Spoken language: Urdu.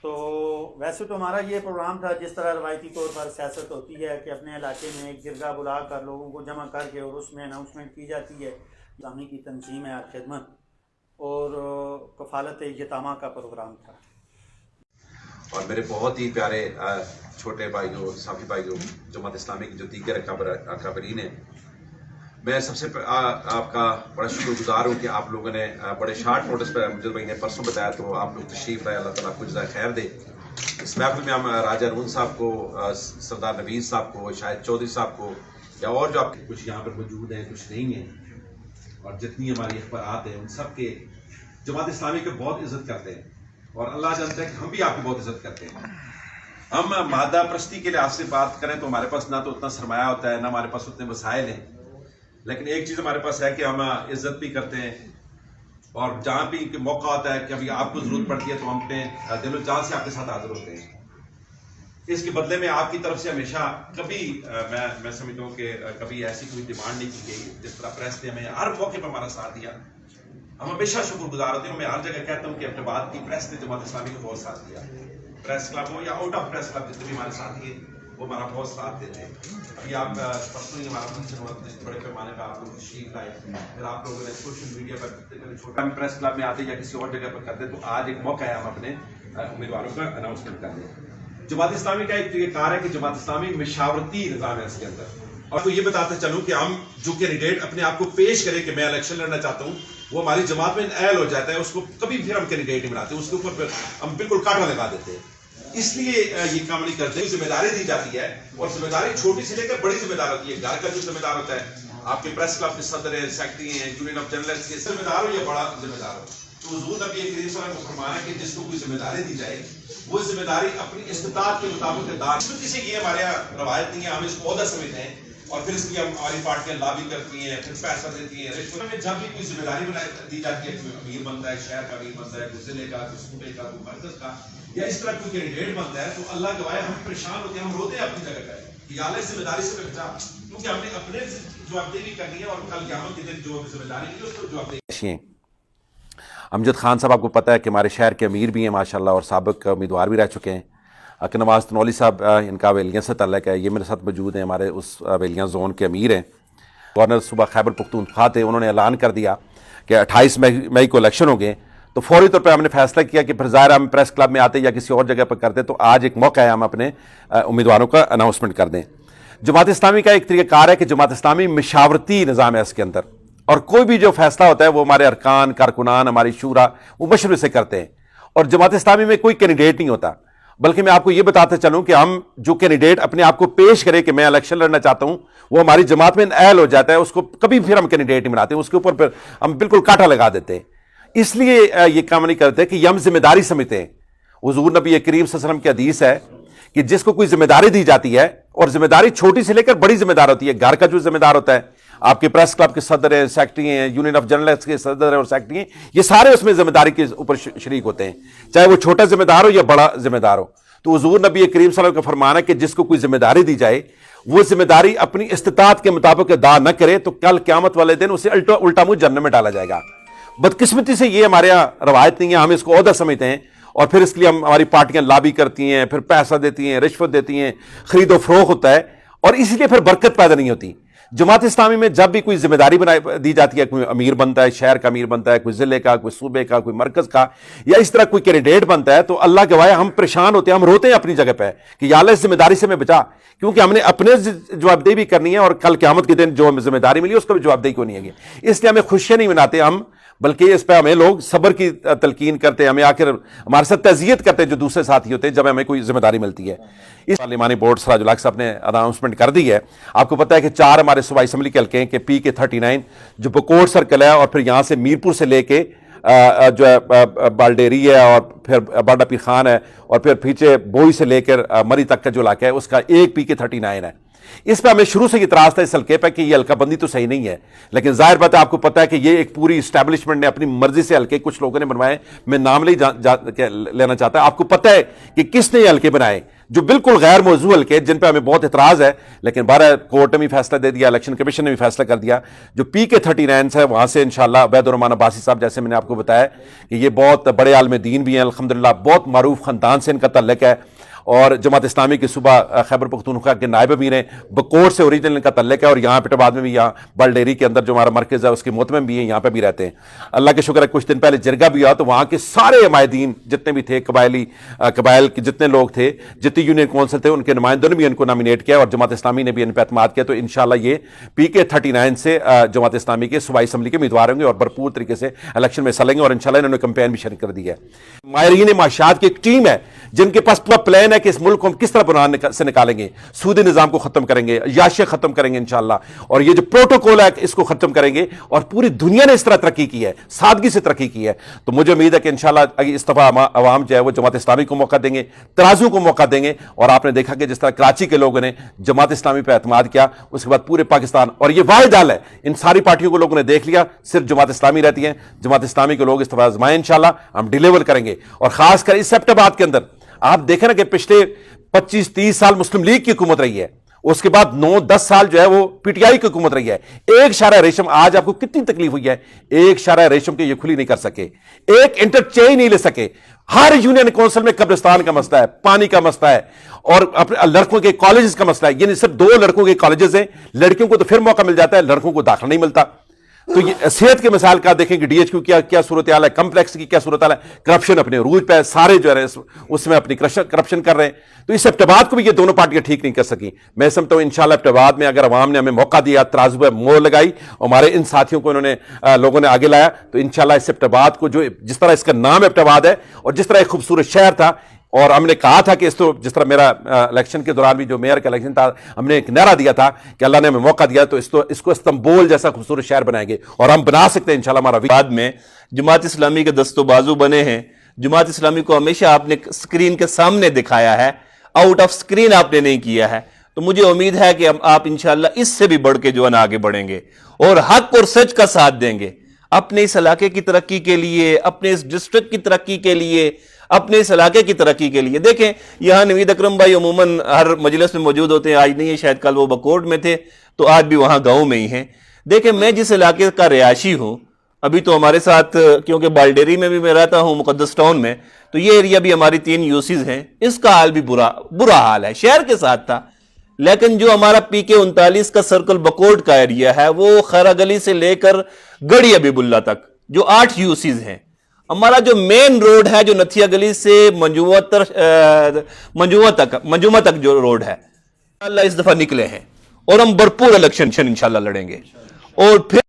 تو ویسے تو ہمارا یہ پروگرام تھا، جس طرح روایتی طور پر سیاست ہوتی ہے کہ اپنے علاقے میں ایک جرگہ بلا کر لوگوں کو جمع کر کے اور اس میں اناؤنسمنٹ کی جاتی ہے، اسلامی کی تنظیم ہے خدمت، اور کفالت یتامہ کا پروگرام تھا۔ اور میرے بہت ہی پیارے چھوٹے بھائی جو صافی بھائی جو جماعت اسلامی کی جو دیگر اکابرین ہیں، میں سب سے آپ کا بڑا شکر گزار ہوں کہ آپ لوگوں نے بڑے شارٹ نوٹس پہ مجھے بھائی نے پرسوں بتایا تو آپ لوگ تشریف لائے، اللہ تعالیٰ کو جزائے خیر دے۔ اس محفل میں ہم راجہ ارون صاحب کو، سردار نوید صاحب کو، شاہد چودھری صاحب کو، یا اور جو آپ کے کچھ یہاں پر موجود ہیں کچھ نہیں ہیں، اور جتنی ہماری اخبارات ہیں ان سب کے جماعت اسلامی کو بہت عزت کرتے ہیں، اور اللہ جانتا ہے کہ ہم بھی آپ کی بہت عزت کرتے ہیں۔ ہم مادہ پرستی کے لحاظ سے بات کریں تو ہمارے پاس نہ تو اتنا سرمایہ ہوتا ہے، نہ ہمارے پاس اتنے وسائل ہیں، لیکن ایک چیز ہمارے پاس ہے کہ ہم عزت بھی کرتے ہیں، اور جہاں بھی موقع ہوتا ہے کہ ابھی آپ کو ضرورت پڑتی ہے تو ہم اپنے دل و جان سے آپ کے ساتھ حاضر ہوتے ہیں۔ اس کے بدلے میں آپ کی طرف سے ہمیشہ کبھی میں سمجھتا ہوں کہ کبھی ایسی کوئی ڈیمانڈ نہیں کی گئی، جس طرح پریس نے ہمیں ہر موقع پہ ہمارا ساتھ دیا، ہم ہمیشہ شکر گزار ہوتے ہیں۔ میں ہر جگہ کہتا ہوں کہ اپنے بات کی پریس نے جماعت اسلامی کو بہت ساتھ دیا، پریس کلب ہو یا آؤٹ آف پریس کلب جتنے بھی ہمارے ساتھی ہیں وہ ہمارا بہت ساتھ دیتے ہیں۔ ابھی آپ پرسنلی ہمارا فنکشن ہوا بڑے پیمانے پہ آپ لوگ تشریف لائے، پھر آپ لوگوں نے سوشل میڈیا پر چھوٹا پریس کلب میں آتے یا کسی اور جگہ پر کرتے، تو آج ایک موقع ہے ہم اپنے امیدواروں کا اناؤنسمنٹ کر دیں۔ جماعت اسلامی کا ایک طریقہ کار ہے کہ جماعت اسلامی مشاورتی نظام ہے اس کے اندر، اور تو یہ بتاتے چلوں کہ ہم جو کینڈیڈیٹ اپنے آپ کو پیش کرے کہ میں الیکشن لڑنا چاہتا ہوں، وہ ہماری جماعت میں اہل ہو جاتا ہے، اس کو کبھی پھر ہم کینڈیڈیٹ نہیں بناتے، اس کے اوپر ہم بالکل کاٹا لگا دیتے ہیں۔ اس لیے یہ کام نہیں کرتے، ذمہ داری دی جاتی ہے، اور ذمہ داری چھوٹی سے لے کر بڑی ذمہ دار ہوتی ہے۔ گھر کا جو ذمہ دار ہوتا ہے، آپ کے پریس کلب کے صدر ہیں، سیکرٹری ہیں، یونین آف جرنلسٹ کے ذمہ دار ہو یا بڑا ذمہ دار ہو، تو حضور نبی کریم صلی اللہ علیہ وسلم کو فرمانا ہے کہ جس کو کوئی ذمہ داری دی جائے وہ ذمہ داری اپنی استطاعت کے مطابق ادا۔ کسی کی ہمارے یہاں روایت نہیں ہے، ہم اس کو عہدہ سمجھتے ہیں، اور پھر اس لیے ہم ہماری پارٹیاں لابی کرتی ہیں، پھر پیسہ دیتی ہیں، رشوت میں جب بھی کوئی ذمہ داری دی جاتی ہے، کوئی امیر بنتا ہے، شہر کا امیر بنتا ہے، کوئی ضلع کا، کوئی صوبے کا، کوئی مرکز کا، یا اس طرح کوئی کینڈیڈیٹ بنتا ہے، تو اللہ گواہ ہم پریشان ہوتے ہیں، ہم روتے ہیں اپنی جگہ پہ کہ یا اللہ اس ذمہ داری سے بچا، کیونکہ ہم نے اپنے جوابدہی کرنی ہے، اور کل قیامت کے دن جو ذمہ داری کی اس کو جوابدہی۔ امجد خان صاحب آپ کو پتہ ہے کہ ہمارے شہر کے امیر بھی ہیں ماشاءاللہ، اور سابق امیدوار بھی رہ چکے ہیں۔ نواز تنولی صاحب ان کا ویلیاں سے تعلق ہے، یہ میرے ساتھ موجود ہیں، ہمارے اس ویلیاں زون کے امیر ہیں۔ گورنر صوبہ خیبر پختونخوا تھے، انہوں نے اعلان کر دیا کہ 28 مئی کو الیکشن ہو گئے، تو فوری طور پہ ہم نے فیصلہ کیا کہ پھر ظاہر ہم پریس کلب میں آتے یا کسی اور جگہ پر کرتے، تو آج ایک موقع ہے ہم اپنے امیدواروں کا اناؤنسمنٹ کر دیں۔ جماعت اسلامی کا ایک طریقہ کار ہے کہ جماعت اسلامی مشاورتی نظام ہے اس کے اندر، اور کوئی بھی جو فیصلہ ہوتا ہے وہ ہمارے ارکان، کارکنان، ہماری شورا وہ مشورے سے کرتے ہیں، اور جماعت اسلامی میں کوئی کینڈیڈیٹ نہیں ہوتا۔ بلکہ میں آپ کو یہ بتاتے چلوں کہ ہم جو کینڈیڈیٹ اپنے آپ کو پیش کرے کہ میں الیکشن لڑنا چاہتا ہوں، وہ ہماری جماعت میں اہل ہو جاتا ہے، اس کو کبھی پھر ہم کینڈیڈیٹ نہیں بناتے، اس کے اوپر پھر ہم بالکل کاٹا لگا دیتے ہیں۔ اس لیے یہ کام نہیں کرتے کہ یہ ہم ذمہ داری سمجھتے ہیں۔ حضور نبی کریم صلی اللہ علیہ وسلم کی حدیث ہے کہ جس کو کوئی ذمہ داری دی جاتی ہے، اور ذمہ داری چھوٹی سے لے کر بڑی ذمہ دار ہوتی ہے، گھر کا جو ذمہ دار ہوتا ہے، آپ کے پریس کلب کے صدر ہیں، سیکرٹری ہیں، یونین آف جرنلسٹ کے صدر اور سیکرٹری ہیں، یہ سارے اس میں ذمہ داری کے اوپر شریک ہوتے ہیں، چاہے وہ چھوٹا ذمہ دار ہو یا بڑا ذمہ دار ہو۔ تو حضور نبی کریم صلی اللہ علیہ وسلم کا فرمان ہے کہ جس کو کوئی ذمہ داری دی جائے، وہ ذمہ داری اپنی استطاعت کے مطابق ادا نہ کرے، تو کل قیامت والے دن اسے الٹا منہ جہنم میں ڈالا جائے گا۔ بدقسمتی سے یہ ہمارے یہاں روایت نہیں ہے، ہم اس کو عہدہ سمجھتے ہیں، اور پھر اس کے لیے ہماری پارٹیاں لابی کرتی ہیں، پھر پیسہ دیتی ہیں، رشوت دیتی ہیں، خرید و فروخت ہوتا ہے، اور اسی لیے پھر برکت پیدا نہیں ہوتی۔ جماعت اسلامی میں جب بھی کوئی ذمہ داری دی جاتی ہے، کوئی امیر بنتا ہے، شہر کا امیر بنتا ہے، کوئی ضلع کا، کوئی صوبے کا، کوئی مرکز کا، یا اس طرح کوئی کینڈیڈیٹ بنتا ہے، تو اللہ گواہ ہم پریشان ہوتے ہیں، ہم روتے ہیں اپنی جگہ پہ کہ یا اللہ اس ذمہ داری سے میں بچا، کیونکہ ہم نے اپنے جوابدہی بھی کرنی ہے، اور کل قیامت کے دن جو ہمیں ذمہ داری ملی اس کو بھی جوابدہی کو نہیں ہے۔ اس لیے ہمیں خوشیاں نہیں مناتے ہم، بلکہ اس پہ ہمیں لوگ صبر کی تلقین کرتے ہیں، ہمیں آخر ہمارے ساتھ تعزیت کرتے ہیں جو دوسرے ساتھی ہوتے ہیں جب ہمیں کوئی ذمہ داری ملتی ہے۔ اس پارلیمانی بورڈ سراج الحق صاحب نے اناؤنسمنٹ کر دی ہے۔ آپ کو پتہ ہے کہ 4 ہمارے صوبائی اسمبلی کے حلقے ہیں کہ پی کے 39 جو بکوٹ سرکل ہے، اور پھر یہاں سے میرپور سے لے کے جو ہے بالڈیری ہے، اور پھر باڈا پیر خان ہے، اور پھر پیچھے بوئی سے لے کر مری تک کا جو علاقہ ہے اس کا ایک پی کے 39 ہے۔ اس پہ ہمیں شروع سے اعتراض تھا اس حلقے پہ کہ یہ حلقہ بندی تو صحیح نہیں ہے، لیکن ظاہر بات ہے آپ کو پتہ ہے کہ یہ ایک پوری اسٹیبلشمنٹ نے اپنی مرضی سے حلقے کچھ لوگوں نے بنوائے، میں نام نہیں لینا چاہتا، آپ کو پتہ ہے کہ کس نے یہ حلقے بنائے۔ جو بالکل غیر موضوع کے جن پہ ہمیں بہت اعتراض ہے، لیکن بہرحال کورٹ نے بھی فیصلہ دے دیا، الیکشن کمیشن نے بھی فیصلہ کر دیا. جو PK-39 ہے وہاں سے انشاءاللہ عبید الرحمان عباسی صاحب، جیسے میں نے آپ کو بتایا کہ یہ بہت بڑے عالم دین بھی ہیں الحمدللہ، بہت معروف خاندان سے ان کا تعلق ہے، اور جماعت اسلامی کے صوبہ خیبر پختونخوا کے نائب امیر ہیں، بکوٹ سے اوریجنل ان کا تعلق ہے، اور یہاں پیٹ آباد میں بھی، یہاں بالڈیری کے اندر جو ہمارا مرکز ہے اس کے محتمم بھی ہیں، یہاں پہ بھی رہتے ہیں. اللہ کے شکر ہے کچھ دن پہلے جرگہ بھی ہوا تو وہاں کے سارے عمائدین جتنے بھی تھے، قبائل کے جتنے لوگ تھے، جتنی یونین کونسل تھے، ان کے نمائندوں نے بھی ان کو نامینیٹ کیا، اور جماعت اسلامی نے بھی ان پہ اعتماد کیا. تو انشاءاللہ یہ PK-39 سے جماعت اسلامی کے صوبائی اسمبلی کے امیدوار ہوں گے اور بھرپور طریقے سے الیکشن میں حصہ لیں گے، اور انشاءاللہ انہوں نے کمپین بھی شروع کر دی ہے. ماہرین معاشیات کی ایک ٹیم ہے جن کے پاس پورا پلان ہے کہ اس ملک کو ہم کس طرح بنان سے نکالیں گے، سودی نظام کو ختم کریں گے، عیاشیاں ختم کریں گے انشاءاللہ، اور یہ جو پروٹوکول ہے اس کو ختم کریں گے. اور پوری دنیا نے اس طرح ترقی کی ہے، سادگی سے ترقی کی ہے. تو مجھے امید ہے کہ انشاءاللہ اس دفعہ عوام جو ہے وہ جماعت اسلامی کو موقع دیں گے، ترازو کو موقع دیں گے. اور آپ نے دیکھا کہ جس طرح کراچی کے لوگوں نے جماعت اسلامی پہ اعتماد کیا، اس کے بعد پورے پاکستان، اور یہ واحد حال ہے، ان ساری پارٹیوں کو لوگوں نے دیکھ لیا، صرف جماعت اسلامی رہتی ہے. جماعت اسلامی کے لوگ اس دفعہ آزمائیں انشاءاللہ، ہم ڈیلیور کریں گے. اور خاص کر اس ایبٹ آباد کے اندر آپ دیکھیں نا کہ پچھلے 25-30 سال مسلم لیگ کی حکومت رہی ہے، اس کے بعد 9-10 سال جو ہے وہ PTI کی حکومت رہی ہے. ایک شارع ریشم آج آپ کو کتنی تکلیف ہوئی ہے، ایک شارع ریشم کے یہ کھلی نہیں کر سکے، ایک انٹرچینج نہیں لے سکے. ہر یونین کونسل میں قبرستان کا مسئلہ ہے، پانی کا مسئلہ ہے، اور لڑکوں کے کالجز کا مسئلہ ہے. یعنی صرف 2 لڑکوں کے کالجز ہیں، لڑکیوں کو تو پھر موقع مل جاتا ہے، لڑکوں کو داخلہ نہیں ملتا. تو یہ صحت کے مسائل کا دیکھیں کہ DHQ کیا صورتحال ہے، کمپلیکس کی کیا صورتحال ہے، کرپشن اپنے عروج پہ ہے، سارے جو ہے اس میں اپنی کرپشن کر رہے ہیں. تو اس ایبٹ کو بھی یہ دونوں پارٹیاں ٹھیک نہیں کر سکی. میں سمجھتا ہوں انشاءاللہ ایبٹ میں اگر عوام نے ہمیں موقع دیا، ترازو پہ مور لگائی، ہمارے ان ساتھیوں کو لوگوں نے آگے لایا، تو انشاءاللہ اس ایبٹ کو جو جس طرح اس کا نام ایبٹ ہے اور جس طرح ایک خوبصورت شہر تھا، اور ہم نے کہا تھا کہ اس تو جس طرح میرا الیکشن کے دوران بھی جو میئر کا الیکشن تھا، ہم نے ایک نعرہ دیا تھا کہ اللہ نے ہمیں موقع دیا تو اس کو استنبول جیسا خوبصورت شہر بنائیں گے، اور ہم بنا سکتے ہیں انشاءاللہ. ہمارا بعد میں جماعت اسلامی کے دست و بازو بنے ہیں. جماعت اسلامی کو ہمیشہ آپ نے سکرین کے سامنے دکھایا ہے، آؤٹ آف سکرین آپ نے نہیں کیا ہے. تو مجھے امید ہے کہ آپ انشاءاللہ اس سے بھی بڑھ کے جو ہے نا آگے بڑھیں گے اور حق اور سچ کا ساتھ دیں گے، اپنے اس علاقے کی ترقی کے لیے، اپنے اس ڈسٹرکٹ کی ترقی کے لیے، اپنے اس علاقے کی ترقی کے لیے. دیکھیں یہاں نوید اکرم بھائی عموماً ہر مجلس میں موجود ہوتے ہیں، آج نہیں ہے، شاید کل وہ بکوٹ میں تھے، تو آج بھی وہاں گاؤں میں ہی ہیں. دیکھیں میں جس علاقے کا رہائشی ہوں، ابھی تو ہمارے ساتھ کیونکہ بالڈیری میں بھی میں رہتا ہوں، مقدس ٹاؤن میں، تو یہ ایریا بھی ہماری 3 UCs ہیں، اس کا حال بھی برا حال ہے، شہر کے ساتھ تھا. لیکن جو ہمارا PK-39 کا سرکل بکوٹ کا ایریا ہے، وہ خیرہ گلی سے لے کر گڑھی حبیب اللہ تک جو 8 UCs ہیں. ہمارا جو مین روڈ ہے جو نتھیا گلی سے منجومہ تک جو روڈ ہے، اللہ اس دفعہ نکلے ہیں اور ہم بھرپور الیکشن انشاءاللہ لڑیں گے. اور پھر